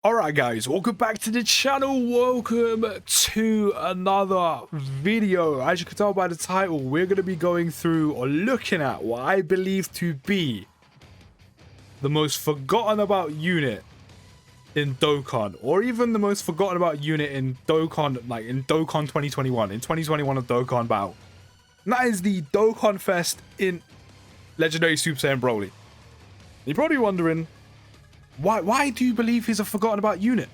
Alright guys, welcome back to the channel, welcome to another video. As you can tell by the title, we're going to be going through or looking at what I believe to be the most forgotten about unit in Dokkan, or even the most forgotten about unit in Dokkan, like in Dokkan 2021, in 2021 of Dokkan Battle. And that is the Dokkan Fest in Legendary Super Saiyan Broly. You're probably wondering, why do you believe he's a forgotten about unit?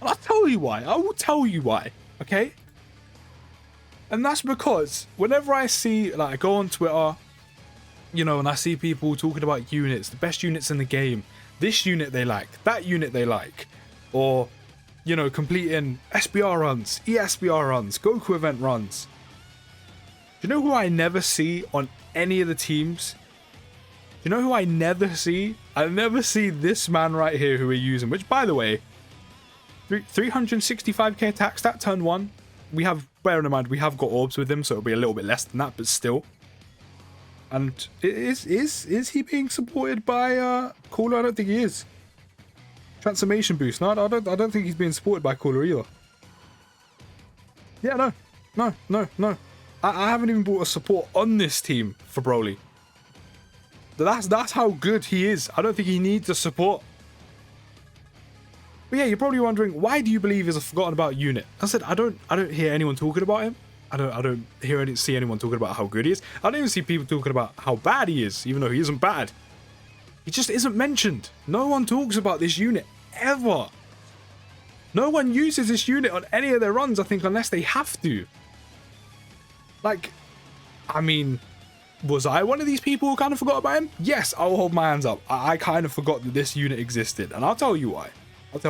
I'll tell you why. I will tell you why, okay? And that's because whenever I see, like, I go on Twitter, you know, and I see people talking about units, the best units in the game, this unit they like, that unit they like, or, you know, completing SBR runs, ESBR runs, Goku event runs. Do you know who I never see on any of the teams? Do you know who I never see? I never see this man right here who we're using, which, by the way, 365k attack stat turn 1. We have, bear in mind, we have got orbs with him, so it'll be a little bit less than that, but still. And is he being supported by Cooler? I don't think he is. Transformation boost. No, I don't think he's being supported by Cooler either. Yeah, no. I haven't even bought a support on this team for Broly. That's how good he is. I don't think he needs the support. But yeah, you're probably wondering, why do you believe he's a forgotten about unit? I said I don't hear anyone talking about him. I don't see anyone talking about how good he is. I don't even see people talking about how bad he is, even though he isn't bad. He just isn't mentioned. No one talks about this unit ever. No one uses this unit on any of their runs, I think, unless they have to. Like, I mean, was I one of these people who kind of forgot about him? Yes, I'll hold my hands up. I kind of forgot that this unit existed, and I'll tell you why. And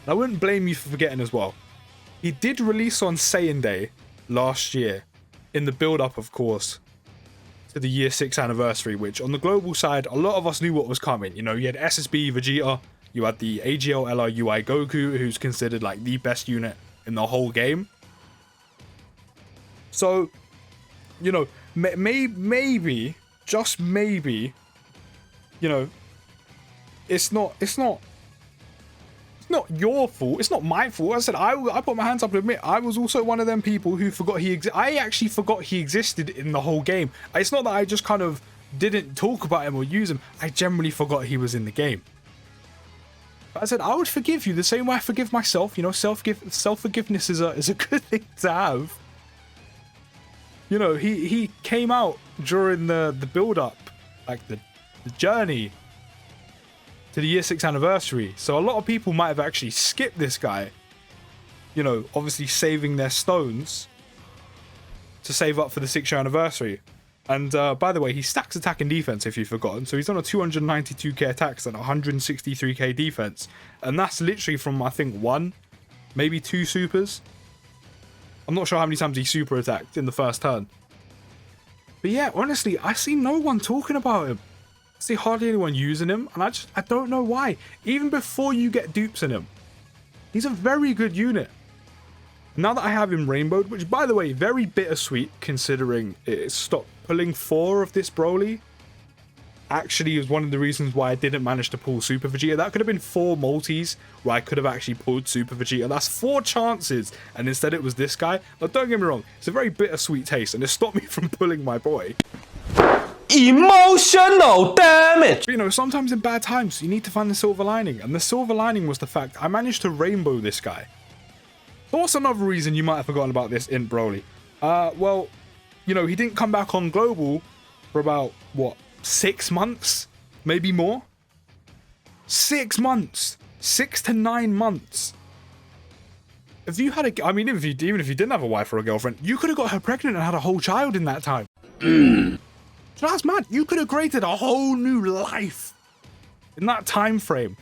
I wouldn't blame you for forgetting as well. He did release on Saiyan Day last year, in the build-up, of course, to the year 6 anniversary, which on the global side, a lot of us knew what was coming. You know, you had SSB Vegeta, you had the AGL LR UI Goku, who's considered like the best unit in the whole game. So, you know, maybe, just maybe, you know, it's not your fault. It's not my fault. I said I put my hands up to admit I was also one of them people who forgot I actually forgot he existed in the whole game. It's not that I just kind of didn't talk about him or use him. I generally forgot he was in the game. But I said I would forgive you the same way I forgive myself. You know, self-forgiveness is a good thing to have. You know, he came out during the build-up, like the journey to the year 6 anniversary. So a lot of people might have actually skipped this guy. You know, obviously saving their stones to save up for the 6-year anniversary. And by the way, he stacks attack and defense, if you've forgotten. So he's on a 292k attacks and 163k defense. And that's literally from, I think, 1, maybe 2 supers. I'm not sure how many times he super attacked in the first turn. But yeah, honestly, I see no one talking about him. I see hardly anyone using him, and I don't know why. Even before you get dupes in him, he's a very good unit. Now that I have him rainbowed, which, by the way, very bittersweet considering it stopped pulling 4 of this Broly, actually is one of the reasons why I didn't manage to pull Super Vegeta. That could have been 4 multis where I could have actually pulled Super Vegeta. That's 4 chances, and instead it was this guy. But don't get me wrong, it's a very bittersweet taste, and it stopped me from pulling my boy. Emotional damage! But, you know, sometimes in bad times, you need to find the silver lining, and the silver lining was the fact I managed to rainbow this guy. So what's another reason you might have forgotten about this in Broly? Well, you know, he didn't come back on global for about, what, 6 months? Maybe more? 6 months! 6 to 9 months. If you had a, I mean, even if you didn't have a wife or a girlfriend, you could have got her pregnant and had a whole child in that time. So that's mad. You could have created a whole new life in that time frame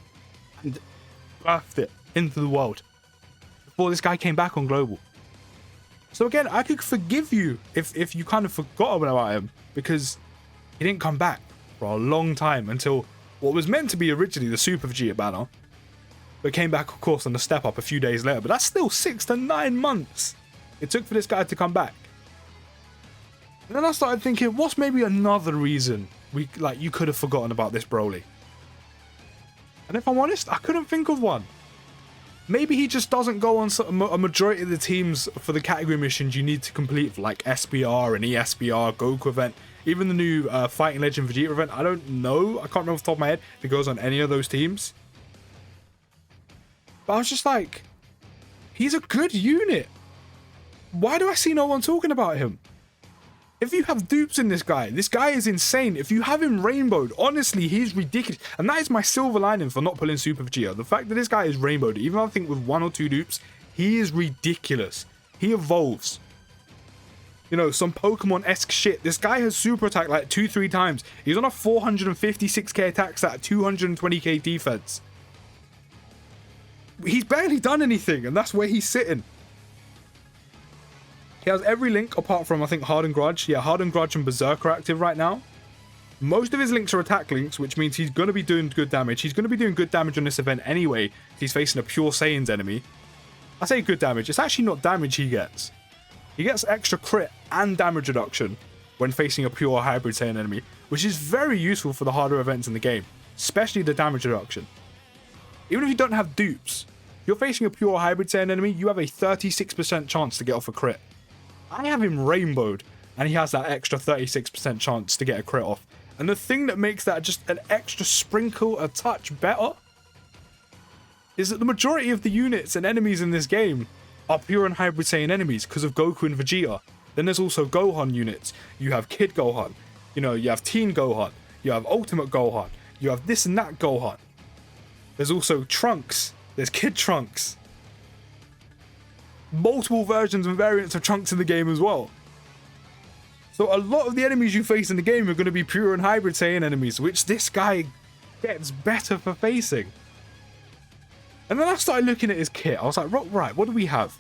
and birthed it into the world before this guy came back on global. So again, I could forgive you if you kind of forgot about him, because he didn't come back for a long time until what was meant to be originally the Super Vegeta banner, but came back, of course, on the step up a few days later. But that's still 6 to 9 months it took for this guy to come back. And then I started thinking, what's maybe another reason you could have forgotten about this Broly? And if I'm honest, I couldn't think of one. Maybe he just doesn't go on a majority of the teams for the category missions you need to complete, for like SBR and ESBR, Goku event, even the new Fighting Legend Vegeta event. I don't know. I can't remember off the top of my head if it goes on any of those teams. But I was just like, he's a good unit. Why do I see no one talking about him? If you have dupes in this guy is insane. If you have him rainbowed, honestly, he's ridiculous. And that is my silver lining for not pulling Super Vegeta. The fact that this guy is rainbowed, even I think with 1 or 2 dupes, he is ridiculous. He evolves. You know, some Pokemon-esque shit. This guy has super attack like 2-3 times. He's on a 456k attack stat, 220k defense. He's barely done anything, and that's where he's sitting. He has every link apart from, I think, Hardened Grudge. Yeah, Hardened Grudge and Berserker active right now. Most of his links are attack links, which means he's going to be doing good damage. He's going to be doing good damage on this event anyway. He's facing a pure Saiyan's enemy. I say good damage. It's actually not damage he gets. He gets extra crit and damage reduction when facing a pure hybrid Saiyan enemy, which is very useful for the harder events in the game, especially the damage reduction. Even if you don't have dupes, if you're facing a pure hybrid Saiyan enemy, you have a 36% chance to get off a crit. I have him rainbowed, and he has that extra 36% chance to get a crit off. And the thing that makes that just an extra sprinkle, a touch better, is that the majority of the units and enemies in this game are pure and hybrid Saiyan enemies because of Goku and Vegeta. Then there's also Gohan units. You have Kid Gohan, you know, you have Teen Gohan, you have Ultimate Gohan, you have this and that Gohan. There's also Trunks, there's Kid Trunks. Multiple versions and variants of Trunks in the game as well. So a lot of the enemies you face in the game are going to be pure and hybrid Saiyan enemies, which this guy gets better for facing. And then I started looking at his kit. I was like, right, what do we have?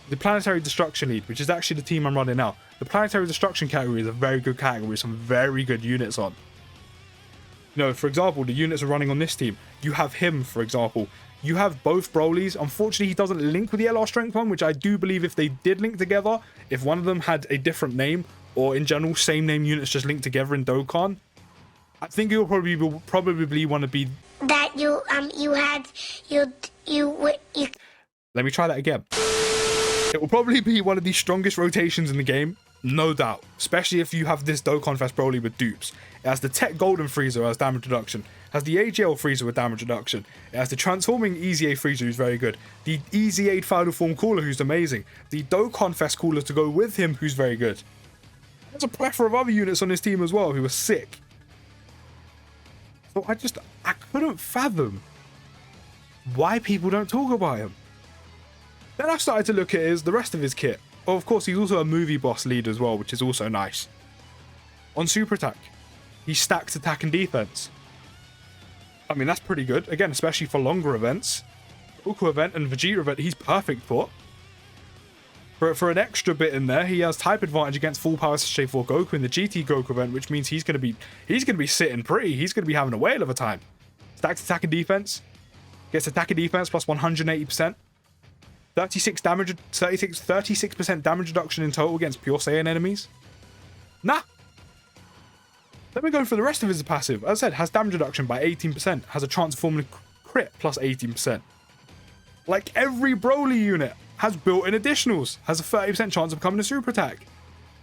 The Planetary Destruction Lead, which is actually the team I'm running now. The Planetary Destruction category is a very good category with some very good units on. You know, for example, the units are running on this team. You have him, for example. You have both Brolys. Unfortunately, he doesn't link with the LR Strength one, which I do believe if they did link together, if one of them had a different name, or in general, same name units just linked together in Dokkan, I think it will probably want to be... That you Let me try that again. It will probably be one of the strongest rotations in the game, no doubt. Especially if you have this Dokkan Fest Broly with dupes. It has the Tech Golden Frieza as damage reduction. It has the AGL Frieza with damage reduction. It has the Transforming EZA Frieza who's very good. The EZA Final Form Cooler who's amazing. The Dokkan Fest Cooler to go with him who's very good. There's a plethora of other units on his team as well who are sick. So I couldn't fathom why people don't talk about him. Then I started to look at the rest of his kit. Well, of course, he's also a movie boss lead as well, which is also nice. On Super Attack, he stacks attack and defense. I mean, that's pretty good. Again, especially for longer events. Goku event and Vegeta event, he's perfect for. For an extra bit in there, he has type advantage against full power Stage 4 Goku in the GT Goku event, which means he's gonna be sitting pretty. He's gonna be having a whale of a time. Stacks attack and defense. Gets attack and defense plus 180%. 36% damage reduction in total against pure Saiyan enemies. Nah. Let me go for the rest of his passive. As I said, has damage reduction by 18%. Has a transforming crit plus 18%. Like every Broly unit has built-in additionals. Has a 30% chance of becoming a super attack.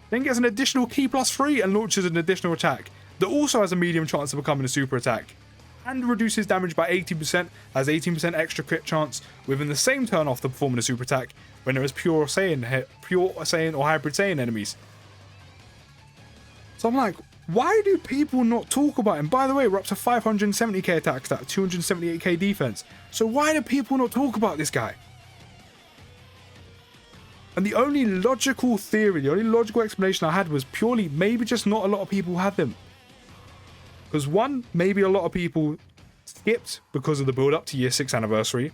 Then gets an additional key plus 3 and launches an additional attack. That also has a medium chance of becoming a super attack. And reduces damage by 18%, has 18% extra crit chance within the same turn after performing a super attack when there is pure Saiyan or hybrid Saiyan enemies. So I'm like, why do people not talk about him? By the way, we're up to 570k attack stat, 278k defense. So why do people not talk about this guy? And the only logical theory, the only logical explanation I had was purely maybe just not a lot of people have him. Because one, maybe a lot of people skipped because of the build up to year 6 anniversary.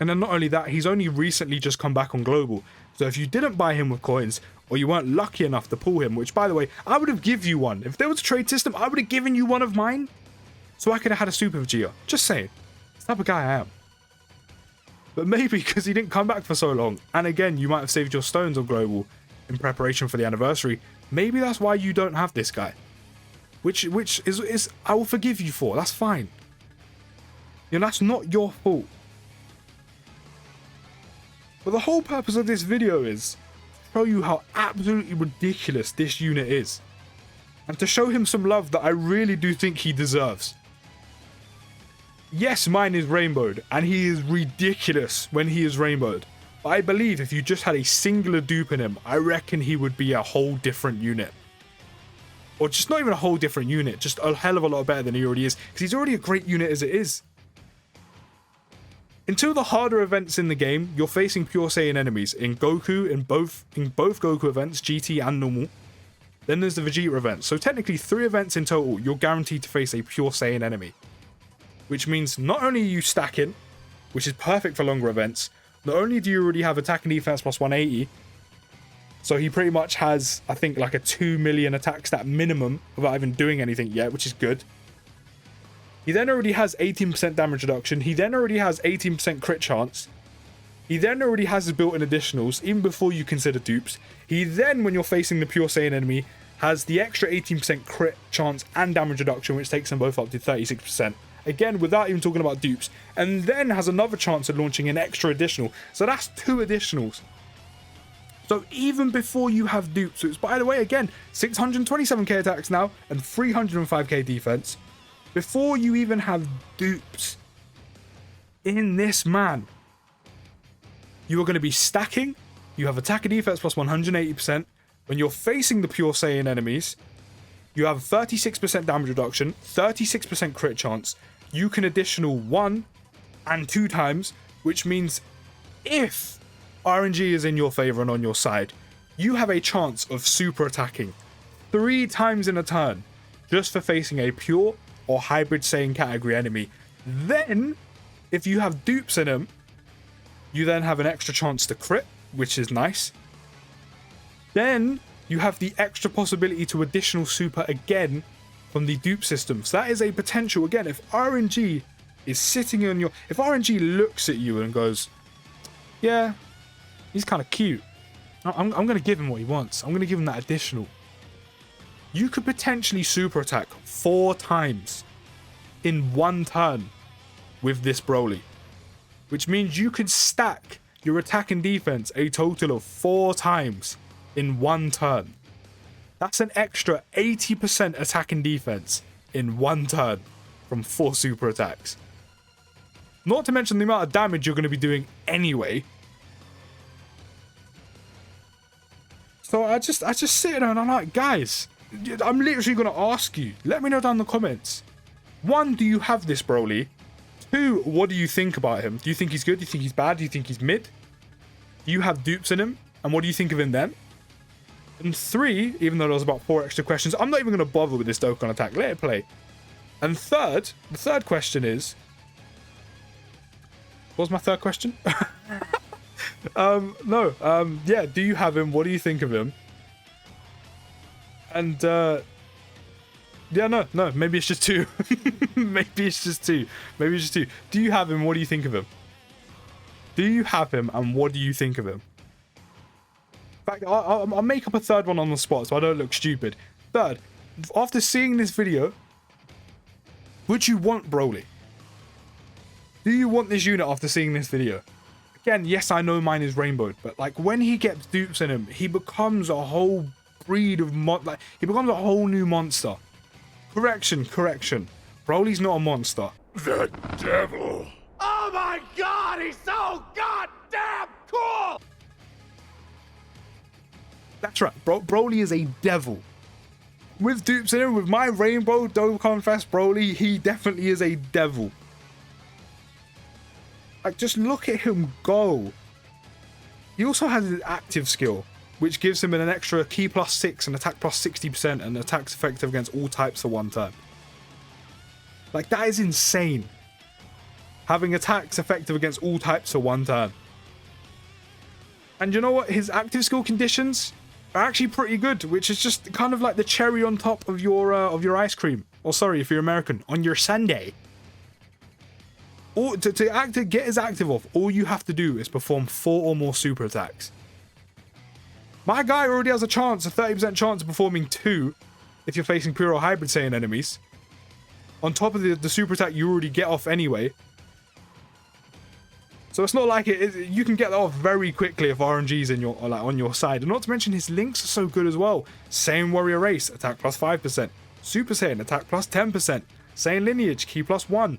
And then not only that, he's only recently just come back on global. So if you didn't buy him with coins, or you weren't lucky enough to pull him, which by the way, I would have given you one. If there was a trade system, I would have given you one of mine. So I could have had a Super Vegeta. Just saying. That's the type of guy I am. But maybe because he didn't come back for so long, and again, you might have saved your stones on global in preparation for the anniversary, maybe that's why you don't have this guy. Which is I will forgive you for, that's fine. You know, that's not your fault. But the whole purpose of this video is to show you how absolutely ridiculous this unit is. And to show him some love that I really do think he deserves. Yes, mine is rainbowed, and he is ridiculous when he is rainbowed. But I believe if you just had a singular dupe in him, I reckon he would be a whole different unit. Or just not even a whole different unit, just a hell of a lot better than he already is, because he's already a great unit as it is. Until the harder events in the game, you're facing pure Saiyan enemies in Goku, in both Goku events, GT and normal. Then there's the Vegeta event. So technically 3 events in total, you're guaranteed to face a pure Saiyan enemy. Which means not only are you stacking, which is perfect for longer events, not only do you already have attack and defense plus 180, so he pretty much has, I think, like a 2 million attack stat minimum without even doing anything yet, which is good. He then already has 18% damage reduction. He then already has 18% crit chance. He then already has his built-in additionals, even before you consider dupes. He then, when you're facing the pure Saiyan enemy, has the extra 18% crit chance and damage reduction, which takes them both up to 36%. Again, without even talking about dupes. And then has another chance of launching an extra additional. So that's 2 additionals. So even before you have dupes, which by the way, again, 627k attacks now and 305k defense. Before you even have dupes in this man, you are going to be stacking. You have attack and defense plus 180%. When you're facing the pure Saiyan enemies, you have 36% damage reduction, 36% crit chance. You can additional 1 and 2 times, which means if RNG is in your favor and on your side, you have a chance of super attacking 3 times in a turn just for facing a pure or hybrid Saiyan category enemy. Then, if you have dupes in him, you then have an extra chance to crit, which is nice. Then, you have the extra possibility to additional super again from the dupe system. So that is a potential, again, if RNG is sitting on your... If RNG looks at you and goes, yeah, he's kind of cute. I'm going to give him what he wants. I'm going to give him that additional. You could potentially super attack 4 times in 1 turn with this Broly. Which means you could stack your attack and defense a total of 4 times in 1 turn. That's an extra 80% attack and defense in 1 turn from 4 super attacks. Not to mention the amount of damage you're going to be doing anyway. So I just sit there and I'm like, guys, I'm literally going to ask you. Let me know down in the comments. 1, do you have this Broly? 2, what do you think about him? Do you think he's good? Do you think he's bad? Do you think he's mid? Do you have dupes in him? And what do you think of him then? And 3, even though there was about 4 extra questions, I'm not even going to bother with this Dokkan attack. Let it play. And the third question is... What was my third question? Yeah, do you have him? What do you think of him? And, yeah, no, maybe it's just 2. Maybe it's just 2. Maybe it's just 2. Do you have him? What do you think of him? Do you have him, and what do you think of him? In fact, I'll make up a third one on the spot so I don't look stupid. Third, after seeing this video, would you want Broly? Do you want this unit after seeing this video? Again, yes, I know mine is rainbowed, but like when he gets dupes in him, he becomes a whole breed of he becomes a whole new monster. Correction. Broly's not a monster. The devil. Oh my god, he's so goddamn cool! That's right, Broly is a devil. With dupes in him, with my rainbow Dokkan Fest Broly, he definitely is a devil. Like, just look at him go. He also has his active skill, which gives him an extra ki plus 6 and attack plus 60% and attacks effective against all types for 1 turn. Like, that is insane. Having attacks effective against all types for 1 turn. And you know what? His active skill conditions are actually pretty good, which is just kind of like the cherry on top of your ice cream. Or sorry, if you're American, on your sundae. Or to get his active off, all you have to do is perform 4 or more super attacks. My guy already has a 30% chance of performing 2 if you're facing pure or hybrid Saiyan enemies. On top of the super attack you already get off anyway. So it's not like you can get that off very quickly if RNG's in your, or like on your side. And not to mention his links are so good as well. Saiyan Warrior Race, attack plus 5%. Super Saiyan, attack plus 10%. Saiyan Lineage, key plus 1.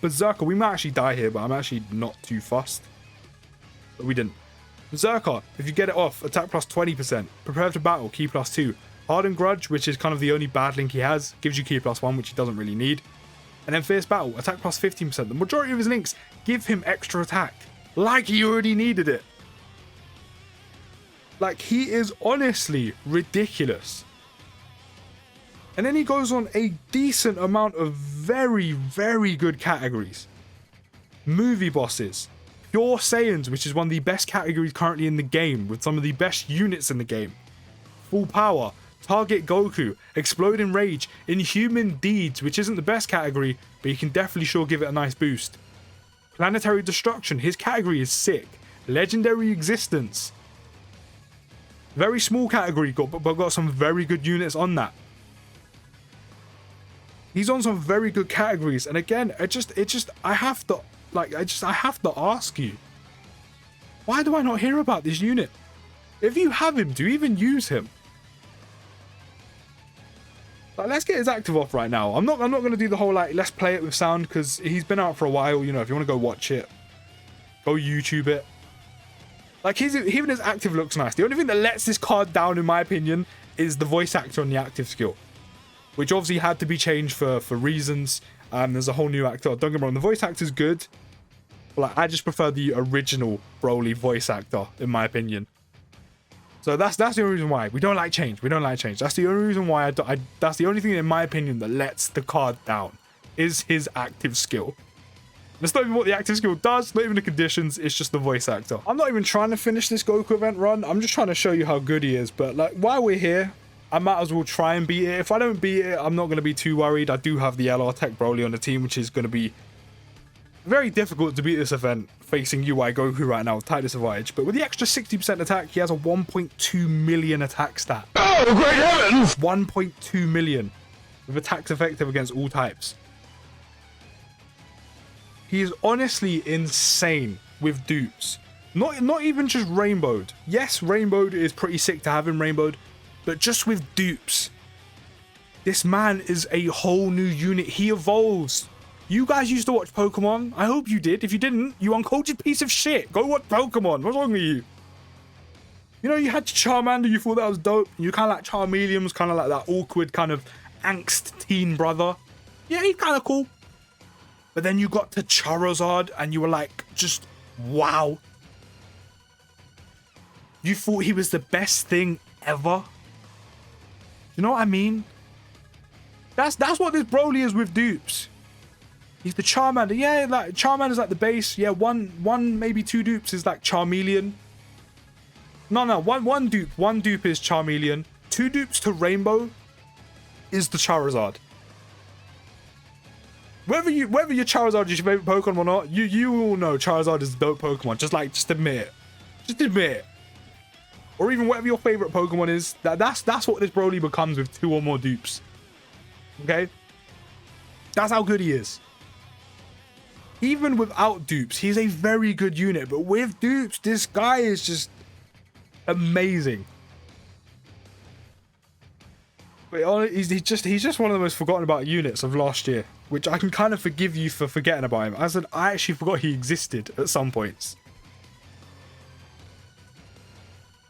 Berserker, we might actually die here, but I'm actually not too fussed. But we didn't. Berserker, if you get it off, attack plus 20%. Prepare to battle, key plus 2. Hardened Grudge, which is kind of the only bad link he has, gives you key plus 1, which he doesn't really need. And then Fierce Battle, attack plus 15%. The majority of his links give him extra attack. Like he already needed it. Like, he is honestly ridiculous. And then he goes on a decent amount of very, very good categories. Movie bosses. Pure Saiyans, which is one of the best categories currently in the game, with some of the best units in the game. Full Power. Target Goku, Exploding Rage, Inhuman Deeds, which isn't the best category, but you can definitely sure give it a nice boost. Planetary Destruction, his category is sick. Legendary Existence. Very small category, but got some very good units on that. He's on some very good categories, and again, I have to ask you, why do I not hear about this unit? If you have him, do you even use him? Like, let's get his active off right now. I'm not going to do the whole, like, let's play it with sound, because he's been out for a while. You know, if you want to go watch it, go YouTube it. Like, even his active looks nice. The only thing that lets this card down, in my opinion, is the voice actor on the active skill, which obviously had to be changed for reasons. There's a whole new actor. Don't get me wrong, the voice actor's good, but like, I just prefer the original Broly voice actor, in my opinion. So that's the only reason why. We don't like change. We don't like change. That's the only reason why that's the only thing, in my opinion, that lets the card down, is his active skill. That's not even what the active skill does, not even the conditions, it's just the voice actor. I'm not even trying to finish this Goku event run. I'm just trying to show you how good he is. But like, while we're here, I might as well try and beat it. If I don't beat it, I'm not going to be too worried. I do have the LR Tech Broly on the team, which is going to be very difficult to beat this event facing UI Goku right now with Tightness of Age. But with the extra 60% attack, he has a 1.2 million attack stat. Oh, great heavens! 1.2 million with attacks effective against all types. He is honestly insane with dupes. Not even just rainbowed. Yes, rainbowed is pretty sick to have him rainbowed, but just with dupes, this man is a whole new unit. He evolves. You guys used to watch Pokemon. I hope you did. If you didn't, you uncultured piece of shit. Go watch Pokemon. What's wrong with you? You know, you had Charmander, you thought that was dope. You kind of like Charmeleon, was kind of like that awkward kind of angst teen brother. Yeah, he's kind of cool. But then you got to Charizard and you were like, just wow. You thought he was the best thing ever. You know what I mean? That's what this Broly is with dupes. He's the Charmander. Yeah, like Charmander's like the base. Yeah, one maybe two dupes is like Charmeleon. No, one dupe is Charmeleon. Two dupes to Rainbow is the Charizard. Whether your Charizard is your favorite Pokemon or not, you all know Charizard is a dope Pokemon. Just admit it. Just admit it. Or even whatever your favorite Pokemon is, that's what this Broly becomes with two or more dupes. Okay? That's how good he is. Even without dupes, he's a very good unit. But with dupes, this guy is just amazing. But he's just one of the most forgotten about units of last year, which I can kind of forgive you for forgetting about him. I said I actually forgot he existed at some points.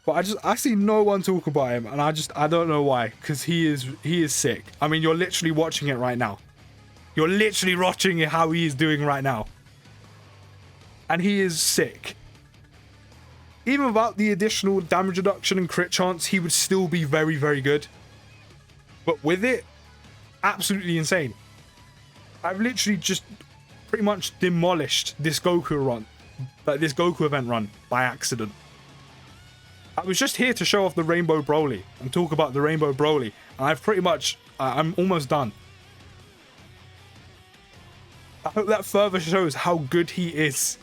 But I see no one talk about him, and I don't know why, because he is sick. I mean, you're literally watching it right now. You're literally watching how he is doing right now. And he is sick. Even without the additional damage reduction and crit chance, he would still be very, very good. But with it, absolutely insane. I've literally just pretty much demolished this Goku run, like this Goku event run, by accident. I was just here to show off the Rainbow Broly and talk about the Rainbow Broly, and I'm almost done. I hope that further shows how good he is.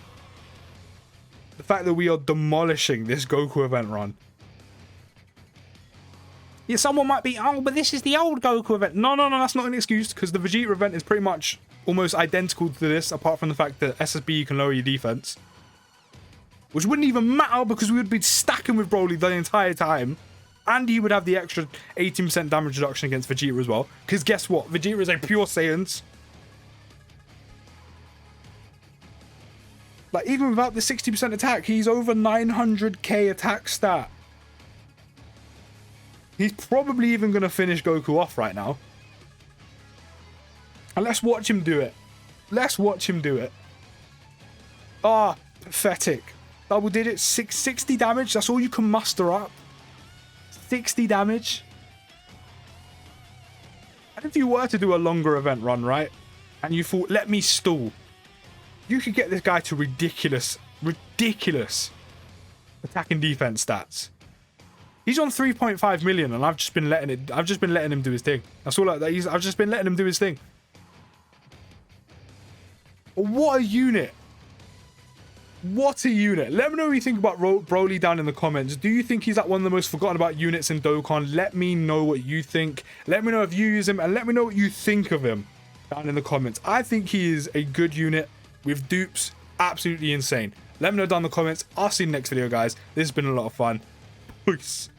The fact that we are demolishing this Goku event run. Yeah, someone might be, oh, but this is the old Goku event. No, that's not an excuse, because the Vegeta event is pretty much almost identical to this, apart from the fact that SSB can lower your defense. Which wouldn't even matter, because we would be stacking with Broly the entire time. And he would have the extra 18% damage reduction against Vegeta as well. Because guess what? Vegeta is a pure Saiyans. Like, even without the 60% attack, he's over 900k attack stat. He's probably even going to finish Goku off right now. And let's watch him do it. Let's watch him do it. Ah, pathetic. Double digits, 60 damage. That's all you can muster up. 60 damage. And if you were to do a longer event run, right? And you thought, let me stall. You could get this guy to ridiculous attack and defense stats. He's on 3.5 million, and I've just been letting him do his thing. That's all. I've just been letting him do his thing. What a unit! What a unit! Let me know what you think about Broly down in the comments. Do you think he's like one of the most forgotten about units in Dokkan? Let me know what you think. Let me know if you use him, and let me know what you think of him down in the comments. I think he is a good unit with dupes. Absolutely insane. Let me know down in the comments. I'll see you in the next video, guys. This has been a lot of fun. Peace.